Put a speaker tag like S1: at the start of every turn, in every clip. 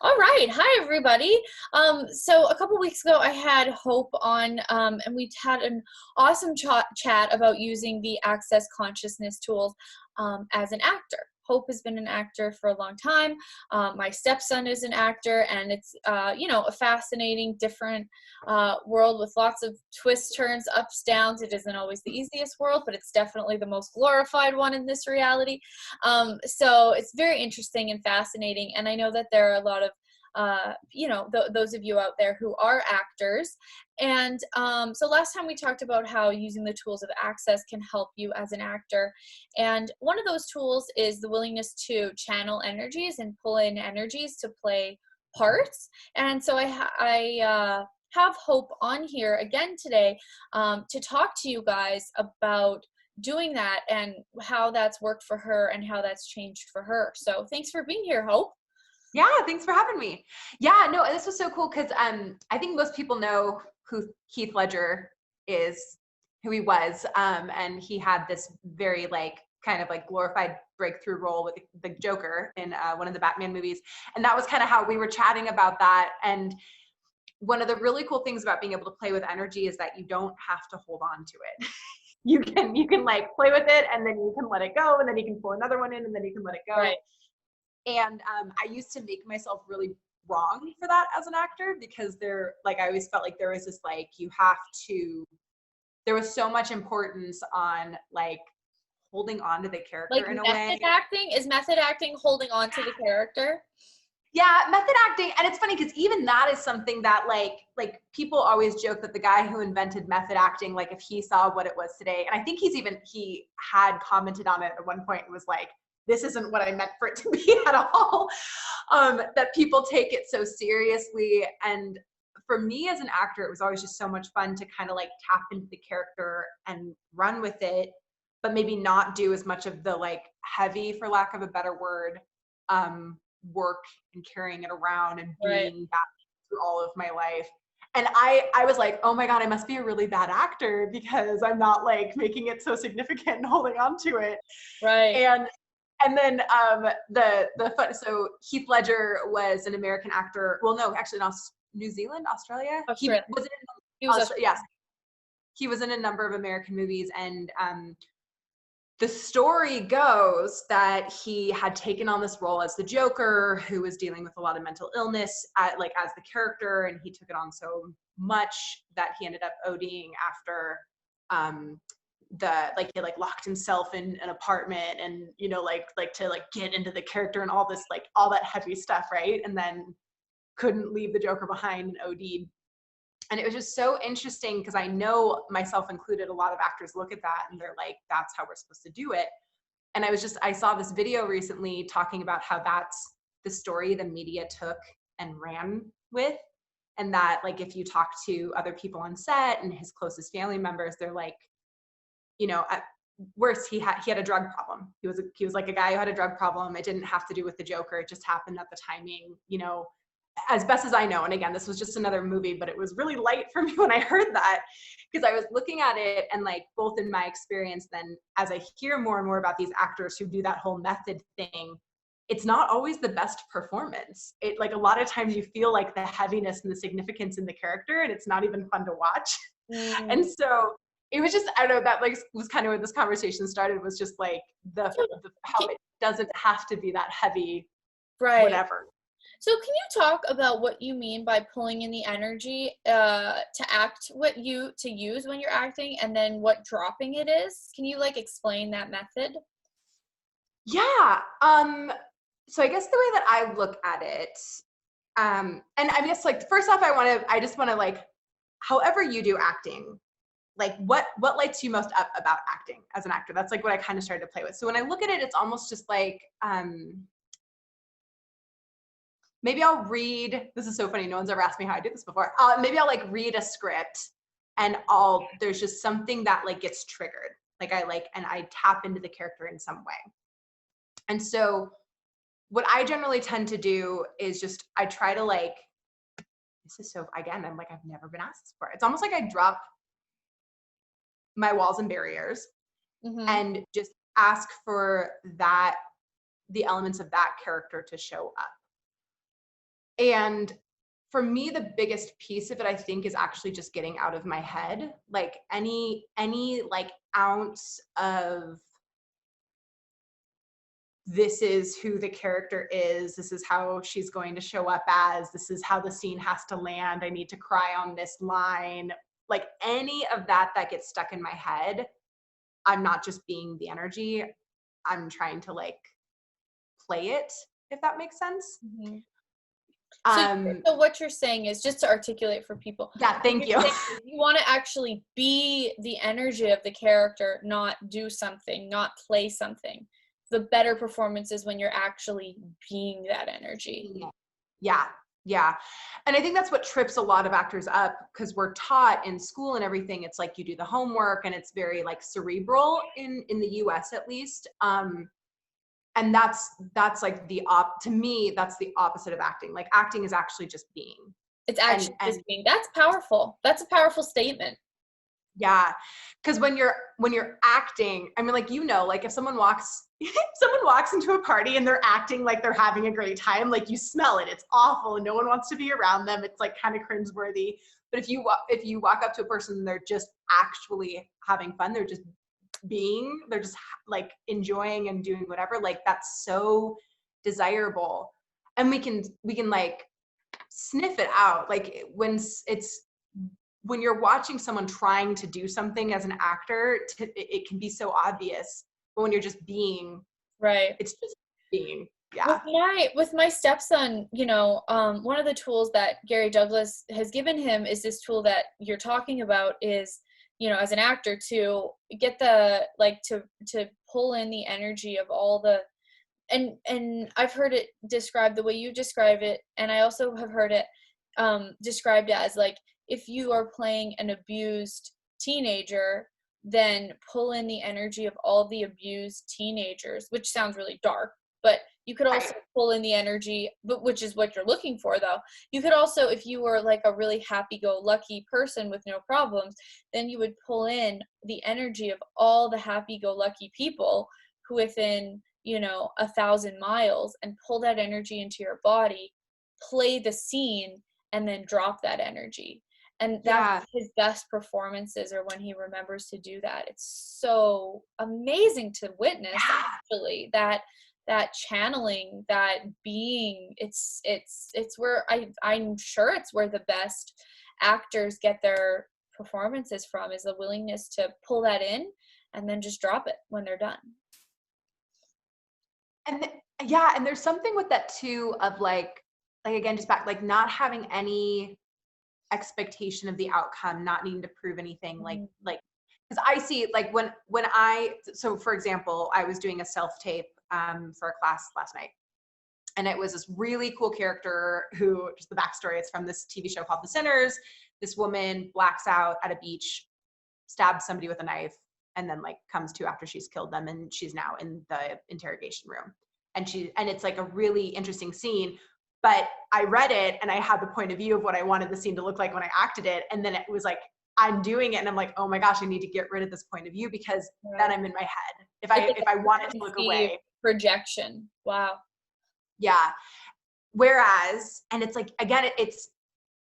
S1: All right. Hi, everybody. So a couple weeks ago, I had Hope on, and we had an awesome chat about using the Access Consciousness tools as an actor. Hope has been an actor for a long time. My stepson is an actor, and it's, a fascinating, different world with lots of twists, turns, ups, downs. It isn't always the easiest world, but it's definitely the most glorified one in this reality. So it's very interesting and fascinating. And I know that there are a lot of those of you out there who are actors. And so last time we talked about how using the tools of Access can help you as an actor. And one of those tools is the willingness to channel energies and pull in energies to play parts. And so I have Hope on here again today to talk to you guys about doing that and how that's worked for her and how that's changed for her. So thanks for being here, Hope.
S2: Yeah, thanks for having me. Yeah, no, this was so cool because I think most people know who Heath Ledger is, who he was, and he had this very kind of glorified breakthrough role with the Joker in one of the Batman movies, and that was kind of how we were chatting about that. And one of the really cool things about being able to play with energy is that you don't have to hold on to it. You can play with it, and then you can let it go, and then you can pull another one in, and then you can let it go.
S1: Right.
S2: And I used to make myself really wrong for that as an actor because I always felt like there was this there was so much importance on holding on to the character in a way.
S1: Is method acting holding on to the character?
S2: Yeah, method acting. And it's funny because even that is something that like people always joke that the guy who invented method acting, if he saw what it was today, and I think he had commented on it at one point and was like, this isn't what I meant for it to be at all, that people take it so seriously. And for me as an actor, it was always just so much fun to kind of tap into the character and run with it, but maybe not do as much of the heavy, for lack of a better word, work and carrying it around and being that through all of my life. And I was like, oh my God, I must be a really bad actor because I'm not making it so significant and holding on to it.
S1: Right.
S2: And then so Heath Ledger was an American actor. Well, no, actually, New Zealand, Australia.
S1: Australia.
S2: Yes, he was in a number of American movies, and the story goes that he had taken on this role as the Joker, who was dealing with a lot of mental illness, as the character, and he took it on so much that he ended up ODing after. He locked himself in an apartment and to get into the character and all this all that heavy stuff, right? And then couldn't leave the Joker behind and OD'd. And it was just so interesting because I know, myself included, a lot of actors look at that and they're like, that's how we're supposed to do it. And I saw this video recently talking about how that's the story the media took and ran with. And that if you talk to other people on set and his closest family members, they're like, at worst, he had a drug problem. He was like a guy who had a drug problem. It didn't have to do with the Joker. It just happened at the timing, as best as I know. And again, this was just another movie, but it was really light for me when I heard that, because I was looking at it and both in my experience, then as I hear more and more about these actors who do that whole method thing, it's not always the best performance. It a lot of times you feel the heaviness and the significance in the character, and it's not even fun to watch. And so it was just, I don't know, that was kind of where this conversation started, was just how it doesn't have to be that heavy, whatever.
S1: So can you talk about what you mean by pulling in the energy to use when you're acting, and then what dropping it is? Can you explain that method?
S2: Yeah. So I guess the way that I look at it, and I guess first off, I just want to however you do acting, what lights you most up about acting as an actor? That's what I kind of started to play with. So when I look at it, it's almost just maybe I'll read, this is so funny, no one's ever asked me how I did this before. Maybe I'll read a script and there's just something that gets triggered. And I tap into the character in some way. And so what I generally tend to do is just, I try to this is so, again, I'm I've never been asked this before. It's almost I drop my walls and barriers and just ask for the elements of that character to show up. And for me, the biggest piece of it, I think, is actually just getting out of my head. Like any like ounce of this is who the character is, this is how she's going to show up as, this is how the scene has to land, I need to cry on this line. Like any of that gets stuck in my head, I'm not just being the energy, I'm trying to like play it, if that makes sense.
S1: Mm-hmm. So,
S2: Um,
S1: so what you're saying is, just to articulate for people,
S2: yeah,
S1: what
S2: thank
S1: you're
S2: you.
S1: saying is you want to actually be the energy of the character, not do something, not play something. The better performance is when you're actually being that energy.
S2: Yeah, yeah. And I think that's what trips a lot of actors up, because we're taught in school and everything, it's like you do the homework and it's very like cerebral in the US at least. And that's like to me, that's the opposite of acting. Like acting is actually just being.
S1: It's actually
S2: And
S1: just being. That's powerful. That's a powerful statement.
S2: yeah, because when you're acting, I mean, like, you know, like if someone walks into a party and they're acting like they're having a great time, like you smell it. It's awful and no one wants to be around them. It's like kind of cringeworthy. But if you walk up to a person and they're just actually having fun, they're just being, they're just like enjoying and doing whatever, like that's so desirable. And we can like sniff it out. Like when you're watching someone trying to do something as an actor, it can be so obvious. But when you're just being,
S1: Right.
S2: it's just being. Yeah.
S1: With my stepson, you know, one of the tools that Gary Douglas has given him is this tool that you're talking about, is, you know, as an actor, to get the, like, to pull in the energy of all the, and I've heard it described the way you describe it, and I also have heard it described as, like, if you are playing an abused teenager, then pull in the energy of all the abused teenagers, which sounds really dark, but you could also pull in the energy, but which is what you're looking for, though. You could also, if you were like a really happy-go-lucky person with no problems, then you would pull in the energy of all the happy-go-lucky people who within, you know, 1,000 miles, and pull that energy into your body, play the scene, and then drop that energy. And that's his best performances, or when he remembers to do that. It's so amazing to witness, actually, that channeling, that being. It's where I'm sure it's where the best actors get their performances from, is the willingness to pull that in and then just drop it when they're done.
S2: And yeah, and there's something with that too, of like again, just back, like not having any expectation of the outcome, not needing to prove anything. Like because I see, like, when so for example, I was doing a self-tape for a class last night, and it was this really cool character who, just the backstory, it's from this TV show called The Sinners. This woman blacks out at a beach, stabs somebody with a knife, and then like comes to after she's killed them, and she's now in the interrogation room. And it's like a really interesting scene. But I read it and I had the point of view of what I wanted the scene to look like when I acted it. And then it was like, I'm doing it and I'm like, oh my gosh, I need to get rid of this point of view, because then I'm in my head. If I want it to look away.
S1: Projection. Wow.
S2: Yeah. Whereas, and it's like, again, it's,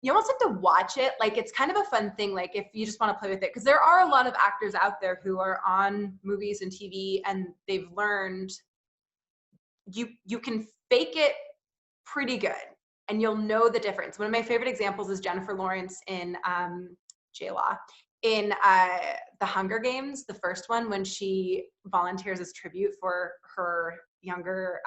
S2: you almost have to watch it. Like, it's kind of a fun thing. Like, if you just want to play with it, because there are a lot of actors out there who are on movies and TV, and they've learned you can fake it pretty good and you'll know the difference. One of my favorite examples is Jennifer Lawrence in J-Law, in the Hunger Games, the first one, when she volunteers as tribute for her younger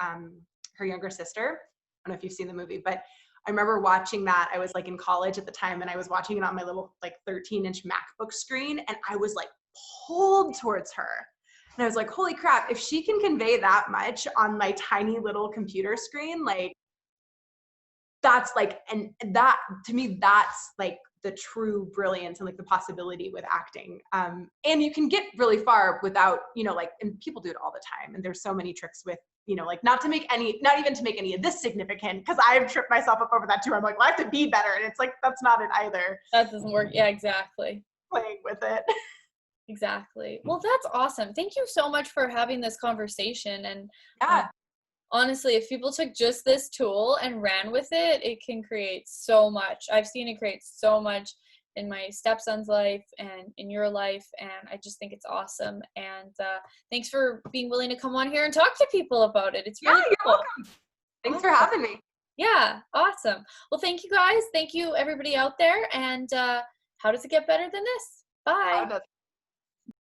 S2: sister. I don't know if you've seen the movie, but I remember watching that. I was like in college at the time, and I was watching it on my little like 13-inch MacBook screen, and I was like pulled towards her. And I was like, holy crap, if she can convey that much on my tiny little computer screen, like, that's like, and that, to me, that's like the true brilliance and like the possibility with acting. And you can get really far without, you know, like, and people do it all the time. And there's so many tricks with, you know, like not even to make any of this significant, because I've tripped myself up over that too. I'm like, well, I have to be better. And it's like, that's not it either.
S1: That doesn't work. Yeah, exactly.
S2: Playing with it.
S1: Exactly. Well, that's awesome. Thank you so much for having this conversation. And
S2: yeah.
S1: honestly, if people took just this tool and ran with it, it can create so much. I've seen it create so much in my stepson's life and in your life, and I just think it's awesome. And thanks for being willing to come on here and talk to people about it. It's
S2: Yeah,
S1: really
S2: you're
S1: cool.
S2: welcome. Thanks
S1: Awesome.
S2: for having me.
S1: Yeah, awesome. Well, thank you guys. Thank you everybody out there. And how does it get better than this? Bye.